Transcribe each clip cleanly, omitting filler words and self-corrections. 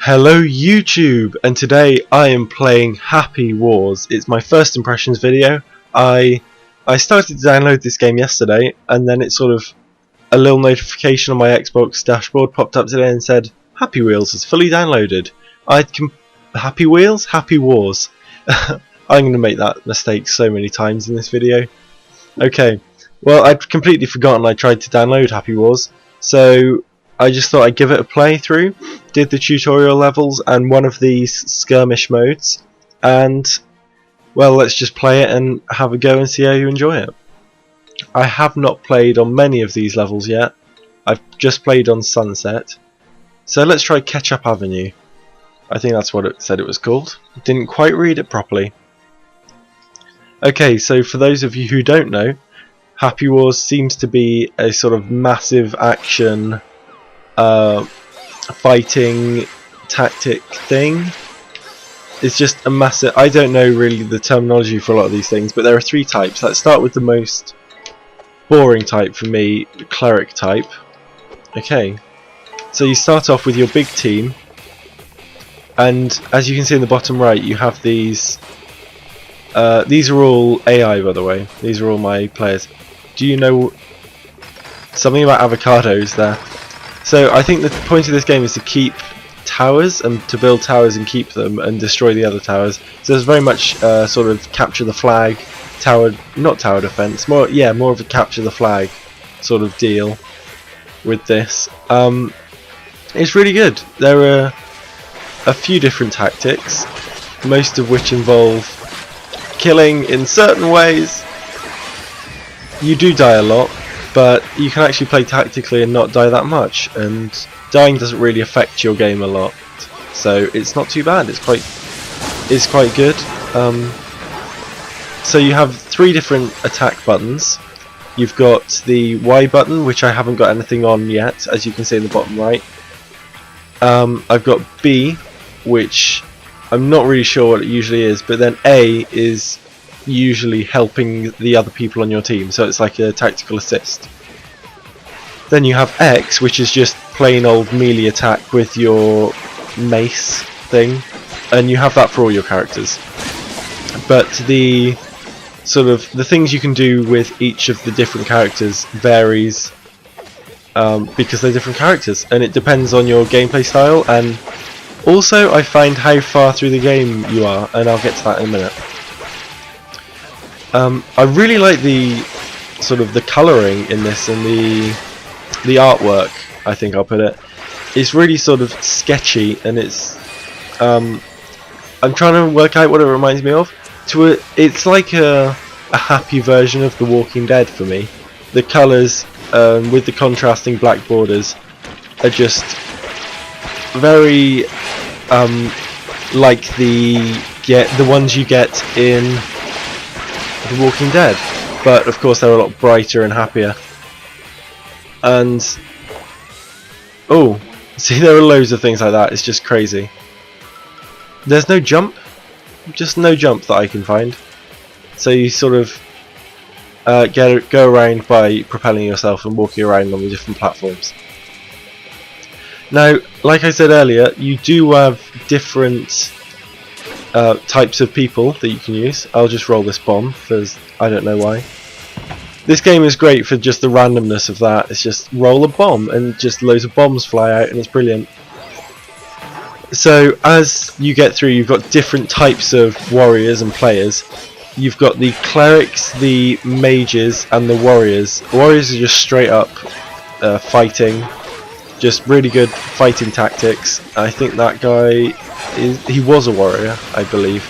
Hello YouTube, and today I am playing Happy Wars. It's my first impressions video. I started to download this game yesterday, and then it sort of a little notification on my Xbox dashboard popped up today and said Happy Wheels is fully downloaded. Happy Wheels? Happy Wars. I'm going to make that mistake so many times in this video. Okay, well, I'd completely forgotten I tried to download Happy Wars, so I just thought I'd give it a playthrough, did the tutorial levels and one of these skirmish modes, and well, let's just play it and have a go and see how you enjoy it. I have not played on many of these levels yet. I've just played on Sunset, so let's try Ketchup Avenue. I think that's what it said it was called. Didn't quite read it properly. Okay, so for those of you who don't know, Happy Wars seems to be a sort of massive action fighting tactic thing. It's just a massive, I don't know really the terminology for a lot of these things, but there are three types. Let's start with the most boring type for me, the cleric type. Okay, so you start off with your big team, and as you can see in the bottom right, you have these are all AI, by the way. These are all my players. Do you know something about avocados there? So I think the point of this game is to keep towers and to build towers and keep them and destroy the other towers. So it's very much sort of capture the flag, not tower defense, more of a capture the flag sort of deal with this. It's really good. There are a few different tactics, most of which involve killing in certain ways. You do die a lot, but you can actually play tactically and not die that much, and dying doesn't really affect your game a lot, so it's not too bad. It's quite good. So you have three different attack buttons. You've got the Y button, which I haven't got anything on yet, as you can see in the bottom right. I've got B, which I'm not really sure what it usually is, but then A is usually helping the other people on your team, so it's like a tactical assist. Then you have X, which is just plain old melee attack with your mace thing, and you have that for all your characters. But the sort of the things you can do with each of the different characters varies because they're different characters, and it depends on your gameplay style, and also I find how far through the game you are, and I'll get to that in a minute. I really like the sort of the colouring in this, and the artwork, I think I'll put it. It's really sort of sketchy, and it's I'm trying to work out what it reminds me of. It's like a happy version of The Walking Dead for me. The colours with the contrasting black borders are just very like the ones you get in The Walking Dead, but of course they're a lot brighter and happier. And oh, see, there are loads of things like that. It's just crazy. There's no jump, just no jump that I can find. So you sort of go around by propelling yourself and walking around on the different platforms. Now, like I said earlier, you do have different types of people that you can use. I'll just roll this bomb because I don't know why. This game is great for just the randomness of that. It's just roll a bomb and just loads of bombs fly out, and it's brilliant. So as you get through, you've got different types of warriors and players. You've got the clerics, the mages, and the warriors. The warriors are just straight up fighting, just really good fighting tactics. I think that guy he was a warrior, I believe.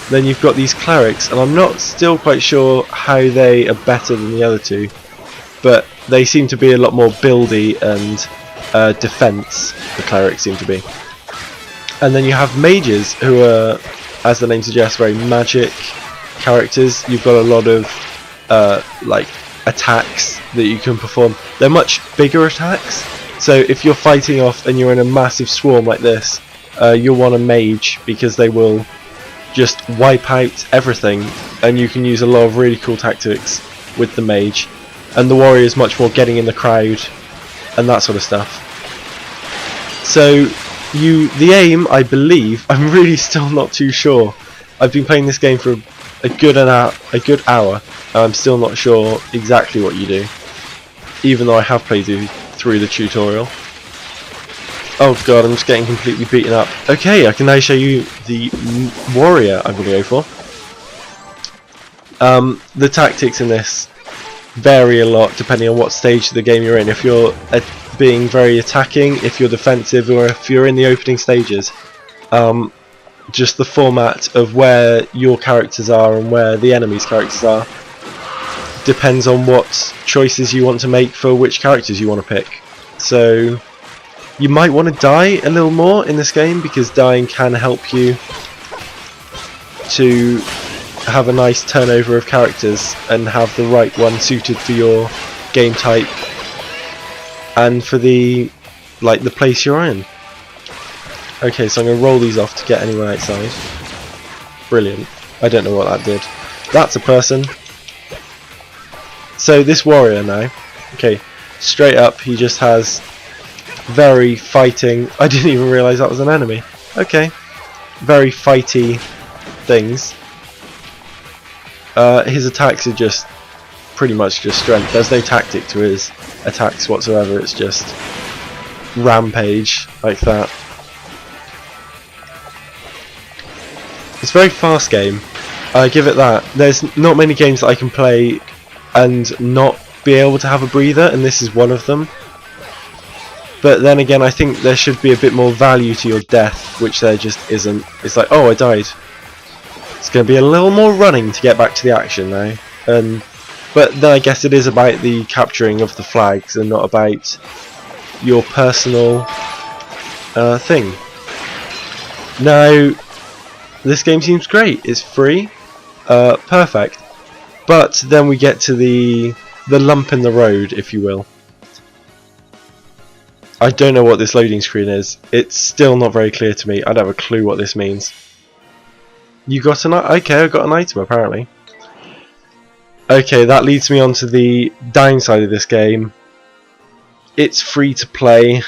Then you've got these clerics, and I'm not still quite sure how they are better than the other two, but they seem to be a lot more buildy and defense, the clerics seem to be. And then you have mages, who are, as the name suggests, very magic characters. You've got a lot of like attacks that you can perform. They're much bigger attacks, so if you're fighting off and you're in a massive swarm like this, you'll want a mage, because they will just wipe out everything, and you can use a lot of really cool tactics with the mage. And the warrior is much more getting in the crowd and that sort of stuff. So the aim, I believe, I'm really still not too sure. I've been playing this game for a good hour, and I'm still not sure exactly what you do, even though I have played through the tutorial. Oh god, I'm just getting completely beaten up. Okay, I can now show you the warrior I'm going to go for. The tactics in this vary a lot depending on what stage of the game you're in. If you're being very attacking, if you're defensive, or if you're in the opening stages. Just the format of where your characters are and where the enemy's characters are depends on what choices you want to make for which characters you want to pick. So you might want to die a little more in this game, because dying can help you to have a nice turnover of characters and have the right one suited for your game type and for the place you're in. Okay, so I'm going to roll these off to get anyone outside. Brilliant. I don't know what that did. That's a person. So this warrior now, okay, straight up he just has very fighting. I didn't even realise that was an enemy. Okay, very fighty things. His attacks are just pretty much just strength. There's no tactic to his attacks whatsoever. It's just rampage like that. It's a very fast game. I give it that. There's not many games that I can play and not be able to have a breather, and this is one of them. But then again, I think there should be a bit more value to your death, which there just isn't. It's like, oh, I died. It's going to be a little more running to get back to the action now. But then I guess it is about the capturing of the flags and not about your personal thing. Now, this game seems great. It's free. Perfect. But then we get to the lump in the road, if you will. I don't know what this loading screen is. It's still not very clear to me. I don't have a clue what this means. You got an okay, I got an item apparently. Okay, that leads me on to the downside of this game. It's free to play.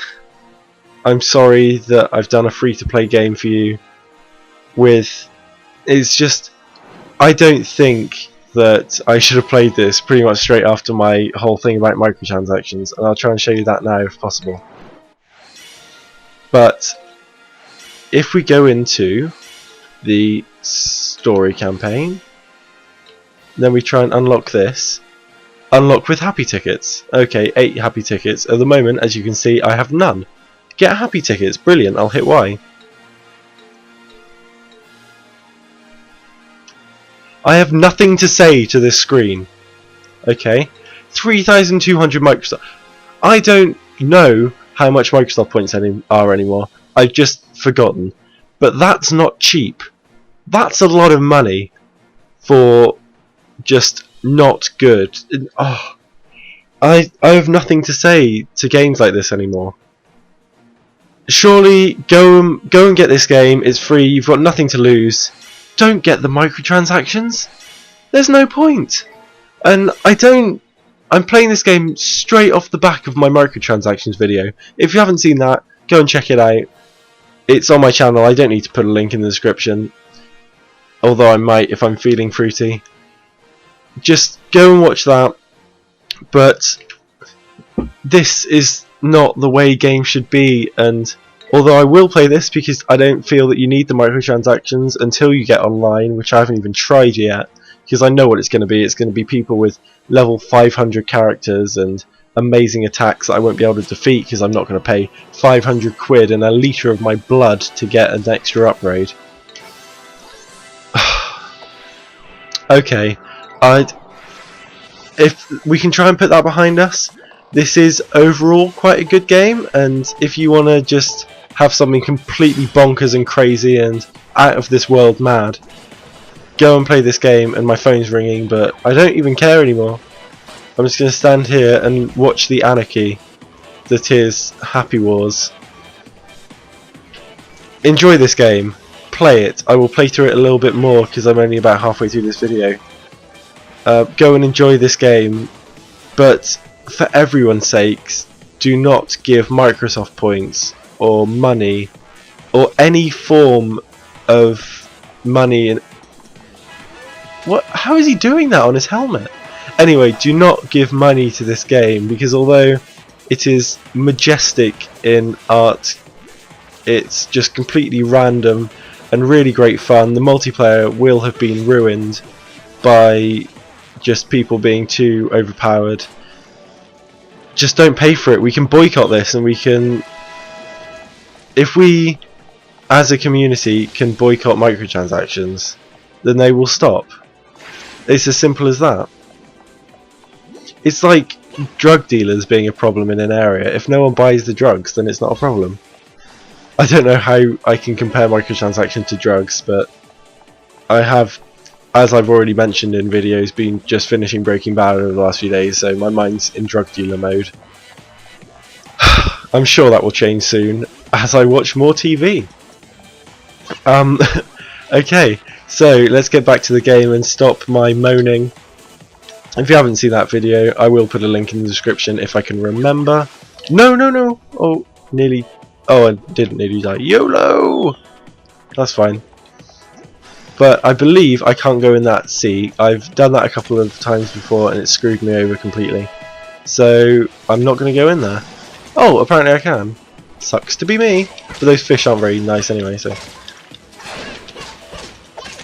I'm sorry that I've done a free to play game for you. It's just, I don't think that I should have played this pretty much straight after my whole thing about microtransactions, and I'll try and show you that now if possible. But if we go into the story campaign, then we try and unlock this. Unlock with happy tickets. Okay, 8 happy tickets. At the moment, as you can see, I have none. Get happy tickets. Brilliant. I'll hit Y. I have nothing to say to this screen. Okay. 3,200 Microsoft. I don't know how much Microsoft points are anymore. I've just forgotten. But that's not cheap. That's a lot of money for just not good. Oh, I have nothing to say to games like this anymore. Surely go and get this game. It's free. You've got nothing to lose. Don't get the microtransactions. There's no point. And I'm playing this game straight off the back of my microtransactions video. If you haven't seen that, go and check it out. It's on my channel. I don't need to put a link in the description, although I might if I'm feeling fruity. Just go and watch that. But this is not the way games should be, and although I will play this because I don't feel that you need the microtransactions until you get online, which I haven't even tried yet, because I know what it's going to be. It's going to be people with level 500 characters and amazing attacks that I won't be able to defeat because I'm not going to pay 500 quid and a litre of my blood to get an extra upgrade. Okay, if we can try and put that behind us, this is overall quite a good game, and if you want to just have something completely bonkers and crazy and out of this world mad, go and play this game. And my phone's ringing, but I don't even care anymore. I'm just going to stand here and watch the anarchy that is Happy Wars. Enjoy this game. Play it. I will play through it a little bit more because I'm only about halfway through this video. Go and enjoy this game, but for everyone's sakes, do not give Microsoft points or money or any form of money. And what? How is he doing that on his helmet? Anyway, do not give money to this game, because although it is majestic in art, it's just completely random and really great fun. The multiplayer will have been ruined by just people being too overpowered. Just don't pay for it. We can boycott this, and we can, if we as a community can boycott microtransactions, then they will stop. It's as simple as that. It's like drug dealers being a problem in an area. If no one buys the drugs, then it's not a problem. I don't know how I can compare microtransaction to drugs, but I have, as I've already mentioned in videos, been just finishing Breaking Bad over the last few days, so my mind's in drug dealer mode. I'm sure that will change soon as I watch more TV. Okay, so let's get back to the game and stop my moaning. If you haven't seen that video, I will put a link in the description if I can remember. No! Oh, nearly. Oh, I didn't nearly die. YOLO! That's fine. But I believe I can't go in that sea. I've done that a couple of times before and it screwed me over completely. So I'm not going to go in there. Oh, apparently I can. Sucks to be me. But those fish aren't very nice anyway, so.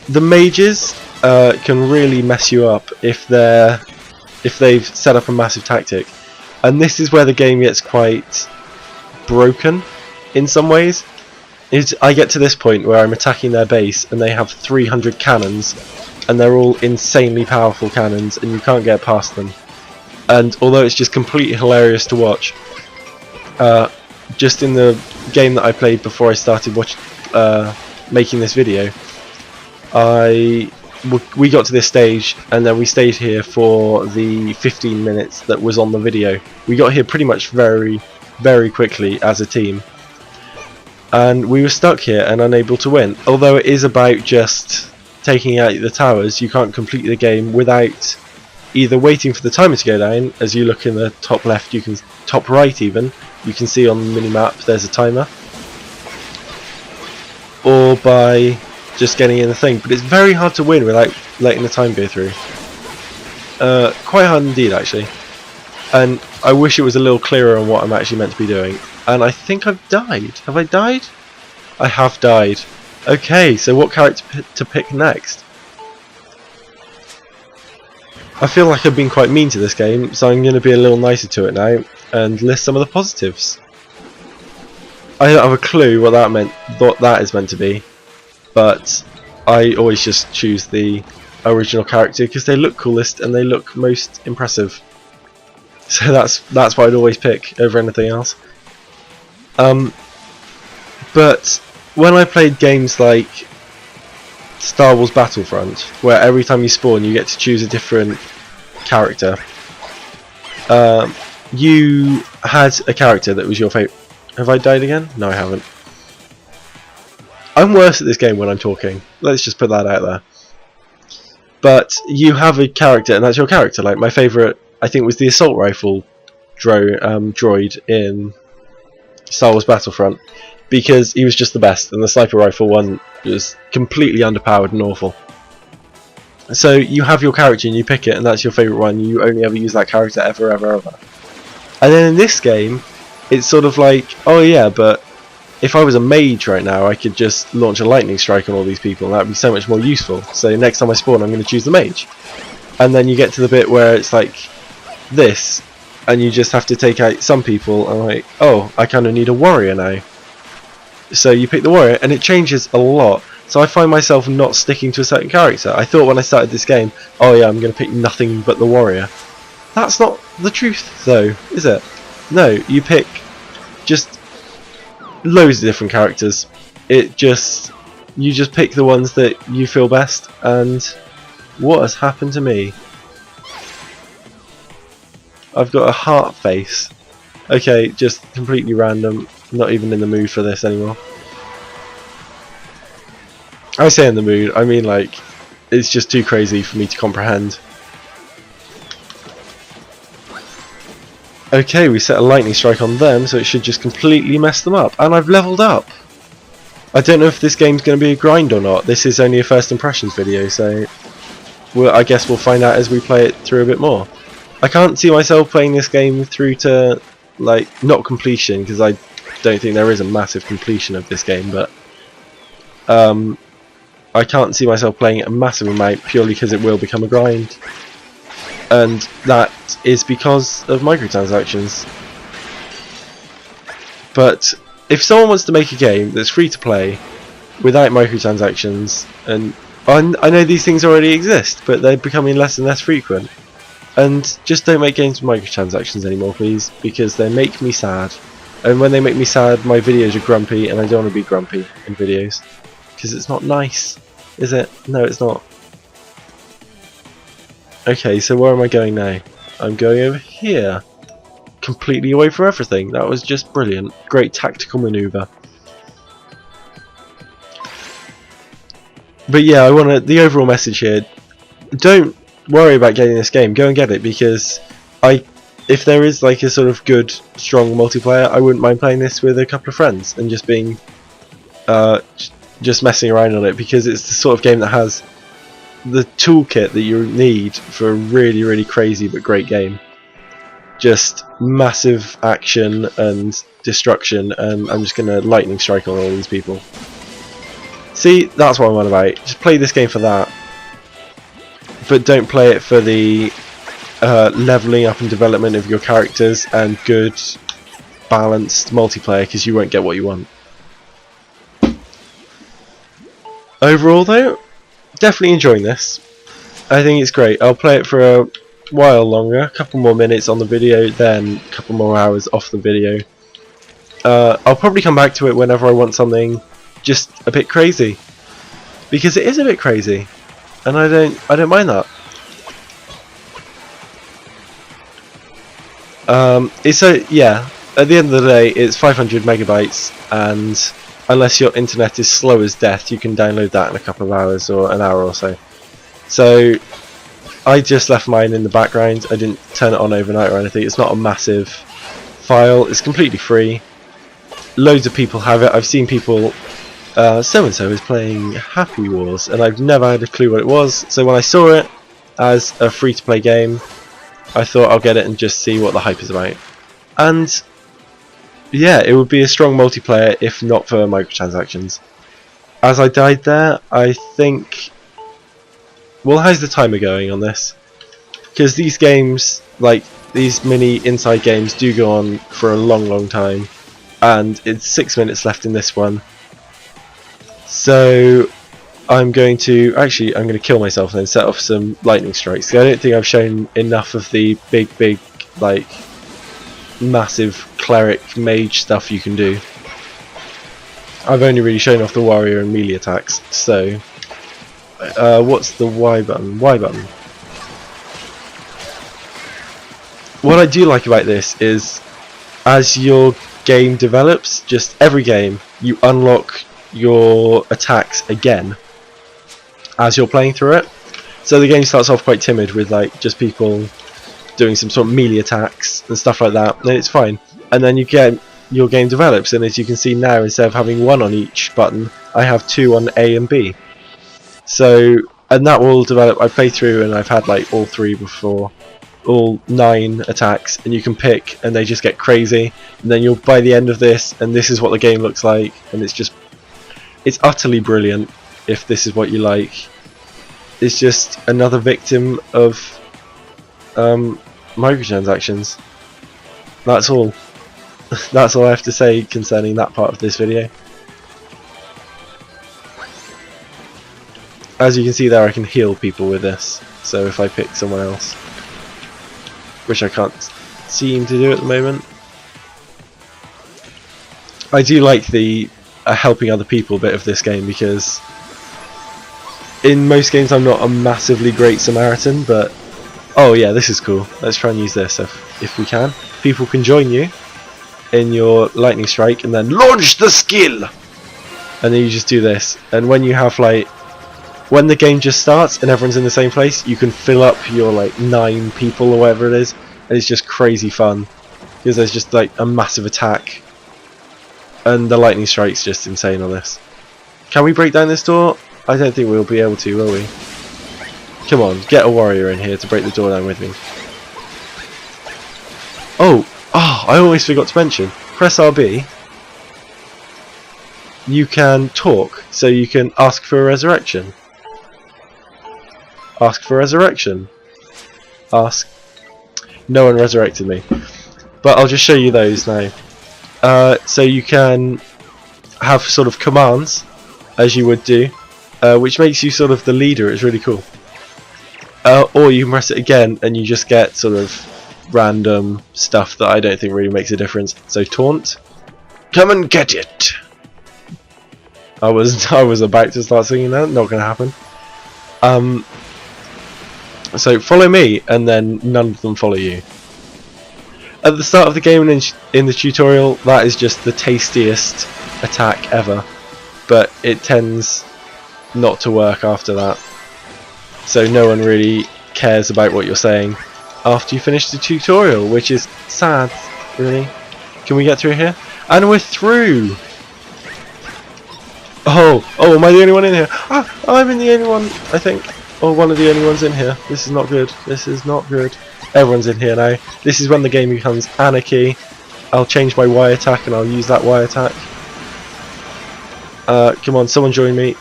The mages can really mess you up if they've set up a massive tactic. And this is where the game gets quite broken in some ways. I get to this point where I'm attacking their base and they have 300 cannons and they're all insanely powerful cannons and you can't get past them. And although it's just completely hilarious to watch, just in the game that I played before I started making this video, we got to this stage and then we stayed here for the 15 minutes that was on the video. We got here pretty much very, very quickly as a team. And we were stuck here and unable to win. Although it is about just taking out the towers, you can't complete the game without either waiting for the timer to go down. As you look in the top left, you can, top right even, you can see on the minimap there's a timer. Or by just getting in the thing. But it's very hard to win without letting the time go through. Quite hard indeed actually. And I wish it was a little clearer on what I'm actually meant to be doing. And I think I've died. Have I died? I have died. Okay, so what character to pick next? I feel like I've been quite mean to this game, so I'm going to be a little nicer to it now and list some of the positives. I don't have a clue what that is meant to be, but I always just choose the original character because they look coolest and they look most impressive. So that's what I'd always pick over anything else. But when I played games like Star Wars Battlefront, where every time you spawn you get to choose a different character, you had a character that was your favourite. Have I died again? No, I haven't. I'm worse at this game when I'm talking. Let's just put that out there. But you have a character, and that's your character. Like my favourite, I think, was the assault rifle droid in Star Wars Battlefront, because he was just the best, and the sniper rifle one was completely underpowered and awful. So you have your character and you pick it, and that's your favourite one. You only ever use that character ever. And then in this game, it's sort of like, oh yeah, but if I was a mage right now, I could just launch a lightning strike on all these people, and that would be so much more useful. So next time I spawn, I'm going to choose the mage. And then you get to the bit where it's like this, and you just have to take out some people, and like, oh, I kind of need a warrior now. So you pick the warrior, and it changes a lot. So I find myself not sticking to a certain character. I thought when I started this game, oh yeah, I'm going to pick nothing but the warrior. That's not the truth though, is it? No, you pick just loads of different characters. You just pick the ones that you feel best, and what has happened to me? I've got a heart face. Okay, just completely random. Not even in the mood for this anymore. I say in the mood, I mean like, it's just too crazy for me to comprehend. Okay, we set a lightning strike on them, so it should just completely mess them up. And I've leveled up. I don't know if this game's going to be a grind or not. This is only a first impressions video, so I guess we'll find out as we play it through a bit more. I can't see myself playing this game through to, like, not completion, because I don't think there is a massive completion of this game, but I can't see myself playing it a massive amount purely because it will become a grind, and that is because of microtransactions. But if someone wants to make a game that's free to play without microtransactions, and I know these things already exist, but they're becoming less and less frequent, and just don't make games with microtransactions anymore, please, because they make me sad. And when they make me sad, my videos are grumpy, and I don't want to be grumpy in videos, because it's not nice, is it? No, it's not. Okay, so where am I going now? I'm going over here. Completely away from everything. That was just brilliant. Great tactical maneuver. But yeah, I want to. The overall message here: don't worry about getting this game. Go and get it, because if there is like a sort of good, strong multiplayer, I wouldn't mind playing this with a couple of friends and just being, just messing around on it, because it's the sort of game that has the toolkit that you need for a really, really crazy but great game. Just massive action and destruction, and I'm just gonna lightning strike on all these people. See, that's what I'm on about. Just play this game for that, but don't play it for the leveling up and development of your characters and good balanced multiplayer, because you won't get what you want. Overall though, definitely enjoying this. I think it's great. I'll play it for a while longer, a couple more minutes on the video, then a couple more hours off the video. I'll probably come back to it whenever I want something just a bit crazy, because it is a bit crazy, and I don't mind that. Yeah, at the end of the day, it's 500 megabytes, and unless your internet is slow as death, you can download that in a couple of hours or an hour or so. So I just left mine in the background. I didn't turn it on overnight or anything. It's not a massive file. It's completely free. Loads of people have it. I've seen people, so and so is playing Happy Wars, and I've never had a clue what it was. So when I saw it as a free to play game, I thought I'll get it and just see what the hype is about. And yeah, it would be a strong multiplayer if not for microtransactions. As I died there, I think... Well, how's the timer going on this? Because these games, like these mini inside games, do go on for a long, long time. And it's 6 minutes left in this one. So I'm going to kill myself and then set off some lightning strikes. I don't think I've shown enough of the big, like, massive cleric mage stuff you can do. I've only really shown off the warrior and melee attacks. So what's the Y button? Y button. What I do like about this is, as your game develops, just every game, you unlock your attacks again as you're playing through it. So the game starts off quite timid with like just people doing some sort of melee attacks and stuff like that, and it's fine. And then your game develops, and as you can see now, instead of having one on each button, I have two on A and B. So, and that will develop. I play through and I've had like all three before, all 9 attacks, and you can pick, and they just get crazy. And then you'll, by the end of this, and this is what the game looks like, and it's utterly brilliant. If this is what you like, it's just another victim of microtransactions. That's all. That's all I have to say concerning that part of this video. As you can see there, I can heal people with this, so if I pick someone else, which I can't seem to do at the moment. I do like the helping other people bit of this game, because in most games I'm not a massively great Samaritan, but oh yeah, this is cool. Let's try and use this if we can. People can join you in your lightning strike and then launch the skill, and then you just do this, and when you have like, when the game just starts and everyone's in the same place, you can fill up your like 9 people or whatever it is, and it's just crazy fun because there's just like a massive attack, and the lightning strike's just insane on this. Can we break down this door? I don't think we'll be able to, will we? Come on, get a warrior in here to break the door down with me. Oh, I always forgot to mention. Press RB. You can talk, so you can ask for a resurrection. Ask for resurrection. Ask. No one resurrected me. But I'll just show you those now. So you can have sort of commands, as you would do, which makes you sort of the leader. It's really cool. Or you can press it again and you just get sort of random stuff that I don't think really makes a difference. So taunt. Come and get it! I was about to start singing that, not going to happen. So follow me, and then none of them follow you. At the start of the game and in the tutorial, that is just the tastiest attack ever, but it tends not to work after that. So no one really cares about what you're saying after you finish the tutorial, which is sad, really. Can we get through here? And we're through! Oh, am I the only one in here? I'm the only one, I think. Or one of the only ones in here. This is not good. This is not good. Everyone's in here now. This is when the game becomes anarchy. I'll change my Y attack and I'll use that Y attack. Come on, someone join me.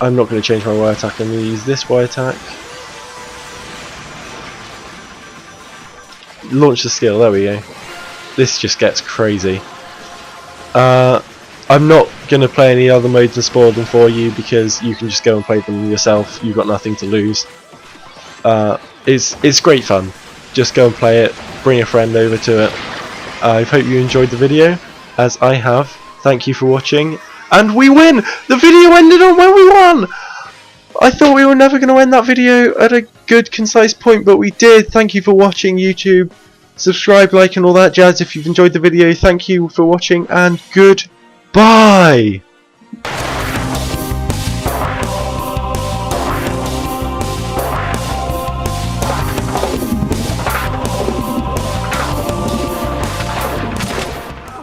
I'm not going to change my Y attack. I'm going to use this Y attack. Launch the skill. There we go. This just gets crazy. I'm not going to play any other modes and spoil them for you because you can just go and play them yourself. You've got nothing to lose. It's great fun. Just go and play it. Bring a friend over to it. I hope you enjoyed the video, as I have. Thank you for watching. And we win! The video ended on when we won! I thought we were never going to end that video at a good, concise point, but we did. Thank you for watching, YouTube. Subscribe, like, and all that jazz if you've enjoyed the video. Thank you for watching, and goodbye!